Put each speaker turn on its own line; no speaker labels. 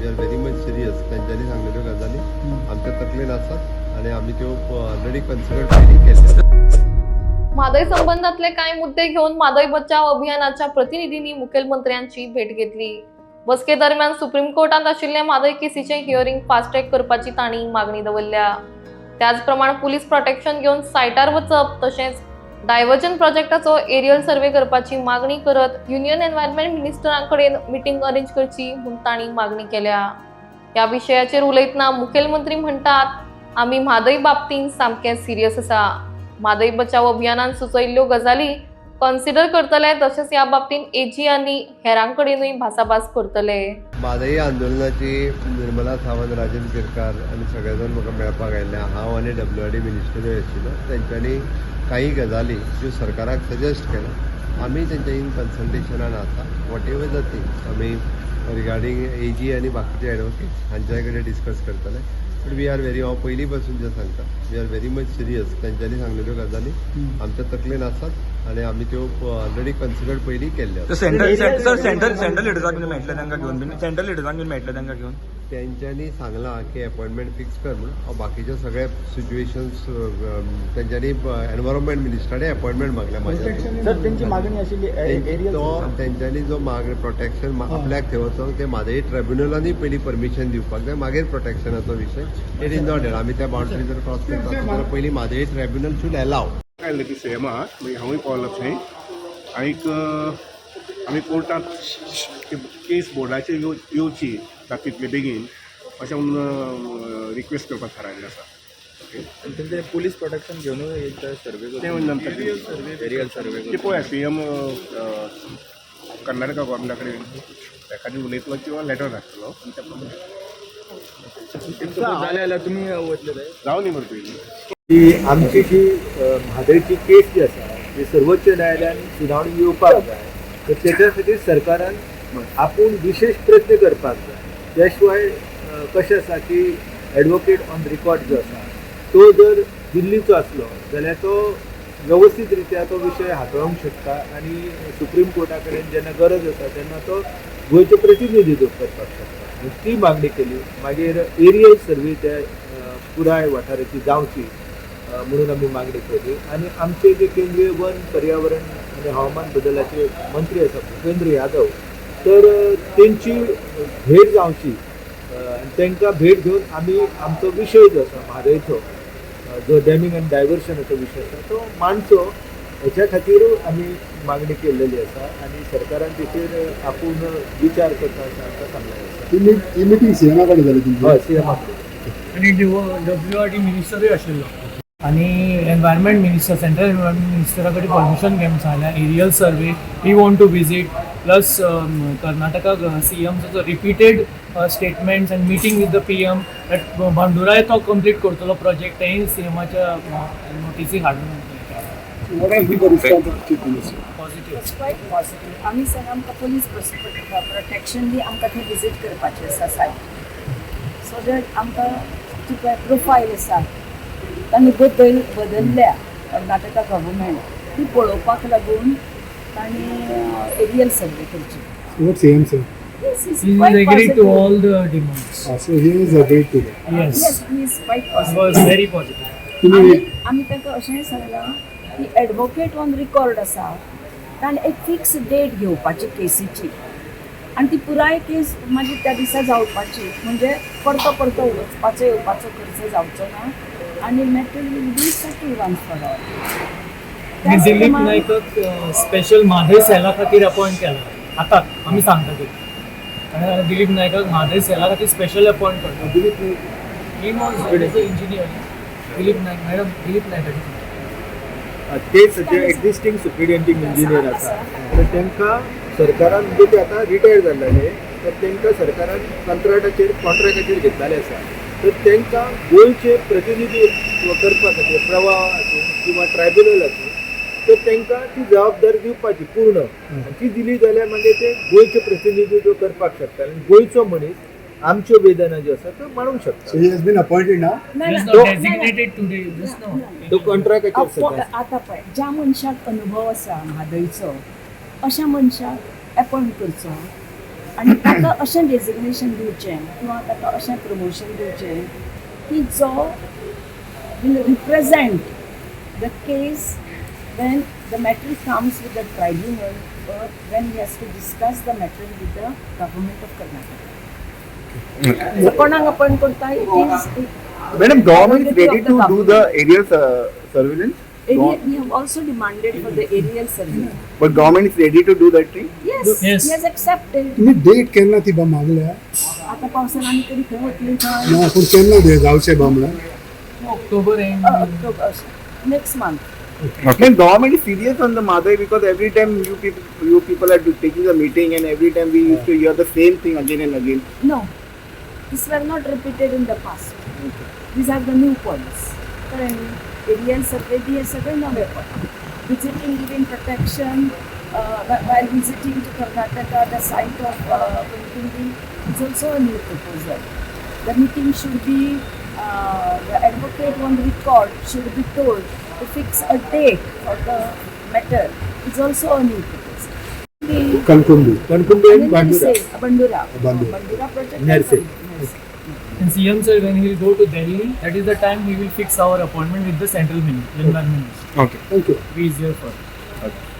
We are very much serious. त्यांच्यानी सांगलेल्यो गजाली आमच्या तकलेन आसात आणि आम्ही त्यो ऑलरेडी कन्सिडर केल्या.
म्हादय संबंधातले काही मुद्दे घेऊन म्हादय बचाव अभियानाच्या प्रतिनिधींनी मुखेलमंत्र्यांची भेट घेतली. बसके दरम्यान सुप्रीम कोर्टात आशिल्ले म्हादय केसीचे हिअरिंग फास्ट ट्रॅक करपाची तांणी मागणी दवरल्या. त्याचप्रमाण पुलीस प्रोटेक्शन घेऊन सायटार वचप तशेंच डायव्हर्जन प्रोजेक्टाचो एरियल सर्वे करपाची मागणी करत युनियन एन्व्हायरमेंट मिनिस्टरांकडेन मीटिंग अरेंज करची म्हूण तांणी मागणी केल्या. या विशयाचेर उलयतना मुखेलमंत्री म्हणटात, आमी म्हादय बाबतींत सामके सिरियस आसा. म्हादय बचाव अभियानान सुचयल्ल्यो गजाली कन्सिडर करतले तशेंच ह्या बाबतींत एजी आनी हेरांकडेनूय भासाभास करतले.
म्हादय आंदोलनाची निर्मला सावंत, राजन किरकार आणि सगळे जाण म्हाका मेळपाक आयिल्ले. हांव आनी WRD मिनिस्टरूय आशिल्लो. तेंच्यांनी काही गजाली ज्यो सरकाराक सजेस्ट केल्या आमी तेंच्या इन कन्सल्टेशनान आसा. वॉट एवर द थिंग्स आमी रिगार्डींग एजी आनी बाकीचे एडवोकेट्स हांच्या कडेन डिस्कस करतले. बट वी आर व्हेरी हांव पयलीं पासून जें सांगता, we are very much serious. तेंच्यांनी सांगलेल्यो गजाली आमच्या तकलेन आसात आणि आमी त्यो ऑलरेडी कन्सिडर पयलीं केल्ल्या.
सेंट्रल लिडर्साक बीन मेळटले तांकां घेवन बीन सेंट्रल लिडर्साक बीन मेळटले तांकां घेवन
तेंच्यांनी सांगलां की अपॉइंटमेंट फिक्स कर म्हणून. हांव बाकीचे सगळे सिच्युएशन्स तेंच्यांनी एनवायरमेंट मिनिस्टरांनी अपॉइंटमेंट मागल्या म्हाज्या.
सर त्यांची मागणी आशिल्ली
तेंच्यांनी जो प्रोटेक्शन आपल्याक थंय वचोंक ते म्हादय ट्रिब्युनलांनी पयलीं परमिशन दिवपाक जाय, मागीर प्रोटेक्शनाचो विशय. इट इज नॉट आमी त्या बाउंड्री जर क्रॉस करता जाल्यार पयलीं म्हादय ट्रिब्युनल शूड अलाव.
आयिल्लें ती सेमाक मागीर हांवूय पावलो थंय आनीक आमी कोर्टांत केस बोर्डाचेर येवची तितले बेगीन अशें म्हणून रिक्वेस्ट करपाक थारायल्लें आसा.
त्यांचे पोलीस प्रोटेक्शन घेऊन सर्वे
ते नंतर
एरियल सर्वे
ते पळया CM कर्नाटका गव्हर्मेंटा कडेन एखादी उलयतलो किंवा लेटर धाडटलो आनी त्या प्रमाणे
जाल्यार तुम्ही वतले
जावं न्ही मरे पयलीं.
की आमची जी म्हादयची केस जी आसा ती सर्वोच्च न्यायालयान सुनावणी येवपाक जाय, तर तेच्या खातीर सरकारान आपूण विशेष प्रयत्न करपाक जाय. त्या शिवाय कशें आसा की एडवोकेट ऑन रिकॉर्ड जो आसा तो जर दिल्लीचो आसलो जाल्यार तो व्यवस्थीत रित्या तो विशय हाताळूंक शकता आणि सुप्रीम कोर्टा कडेन जेन्ना गरज आसा तेन्ना तो गोंयचें प्रतिनिधित्व करपाक शकता. ती मागणी केली. मागीर एरियल सर्वे त्या पुराय वाठाराची जावची म्हणून आमी मागणी केली. आणि आमचे जे केंद्रीय वन, पर्यावरण आणि हवामान बदलाचे मंत्री आसा भूपेंद्र यादव, तर तेंची भेट जावची. तांकां भेट घेवन आमी आमचो विशय जो आसा म्हादयचो जो डॅमिंग आनी डायवर्शनाचो विशय आसा तो मांडचो, हेच्या खातीर आमी मागणी केल्लेली आसा. आनी सरकारान तेचेर आपूण विचार करता अशें आमकां सांगलेलें आसा.
ही मिटींग सीएमा कडेन जाली तुमची?
हय, सीएमा कडेन.
आणि WRD मिनिस्टरूय आशिल्लो आणि एनवायरमेंट मिनिस्टर, सेंट्रल एनवायरमेंट मिनिस्टरा कडेन परमिशन घेवंक जाल्या aerial survey we want to visit. Plus Karnataka CMचो repeated statements and meeting with the PM that बांदुराय तो कंप्लीट करतलो प्रोजेक्ट तेंय CMच्या नोटिसीक हाडून पॉझिटिव्ह.
Quite positive. आमी सर आमकां पुलीस प्रोटेक्शन बी आमकां थंय विजीट करपाचें आसा सायट. सो दॅट आमकां जी पळय प्रोफायल आसा तांणी बदलल्या कर्नाटका गव्हर्मेंट ती पळोवपाक लागून तांणी एरियल सर्वे करची.
What CM said?
Yes, he's
He
quite
agreed to
positive.
all the demands.
So he is agreed to that.
Yes,
Yes, he is quite
it
positive.
was very positive.
आमी ताका अशेंय सांगलां की advocate on record आसा ताणें एक fix date घेवपाची केसीची आनी ती पुराय केस मागीर त्या दिसा जावपाची. म्हणजे परतो परतो वचपाचो येवपाचो खर्च जावचो ना आनी matter will be settle once for all.
आणि दिलीप नायकाक स्पेशल म्हादय सेला खातीर अपॉइंट केला. आता आमी सांगता ते आणि दिलीप नायकाक म्हादय सेला खातीर स्पेशल अपॉइंट करता.
Dilip Naik
he was engineer. Dilip Naik madam, Dilip नायकाची
ते सध्या एक्झिस्टिंग सुप्रिटेंडिंग इंजिनियर आसा. तर तांकां सरकारान म्हणजे ते आतां रिटायर जाल्ले, तर तांकां सरकारान कॉन्ट्रॅक्टाचेर घेतलेले आसा. तर तांकां गोंयचे प्रतिनिधित्व करपा खातीर प्रवाह आसूं किंवा ट्रायब्युनल आसूं तर तांकां ती जबाबदारी दिवपाची पूर्ण. आनी ती दिली जाल्यार मागीर ते गोंयचें प्रतिनिधित्व करपाक शकता आनी गोंयचो मनीस आमच्यो वेदना ज्यो आसा त्यो मांडूंक शकता.
So he has been appointed now?
Designated today just now.
तो कॉन्ट्रॅक्टाचेर
आतां पळय ज्या मनशाक अनुभव आसा म्हादयचो अशा मनशाक अपॉइंट करचो आनी ताका अशें डेजिग्नेशन दिवचें किंवा ताका अशें प्रमोशन दिवचें की जो will represent the case when the matter comes with the tribunal or when he has to discuss the matter with the government of Karnataka. So कोणाक अपॉइंट करता it is
Madam, government is
authority
ready
of the
to do the aerial surveillance,
we have also demanded for the aerial survey.
but government is ready to do that thing.
Yes,
Yes.
he has accepted.
तुम्ही date केन्ना ती बा मागल्या
आता पावसान आनी तरी खंय वतली थंय
ना पूण केन्ना ते जावचें बा म्हणून
October end
October, next month.
Then government is serious on the Madai because every time you people are taking a meeting and every time we used to hear the same thing again and again.
No, these were not repeated in the past. These are the new points. Currently, aerial survey bhi hai सगळे नवे point. Visiting, giving protection, while visiting to Karnataka, the site of Kuntundi is also a new proposal. The meeting should be, the advocate on record should be told to fix a date for the matter. It's also a new proposal. The
Kankumbi
and Bandura.
Bandura.
Bandura.
Bandura project.
Nurse.
Yes.
And CM sir, when he will go to Delhi, that is the time he will fix our appointment with the central minister, environment minister.
Okay.
Thank you
Be easier for us.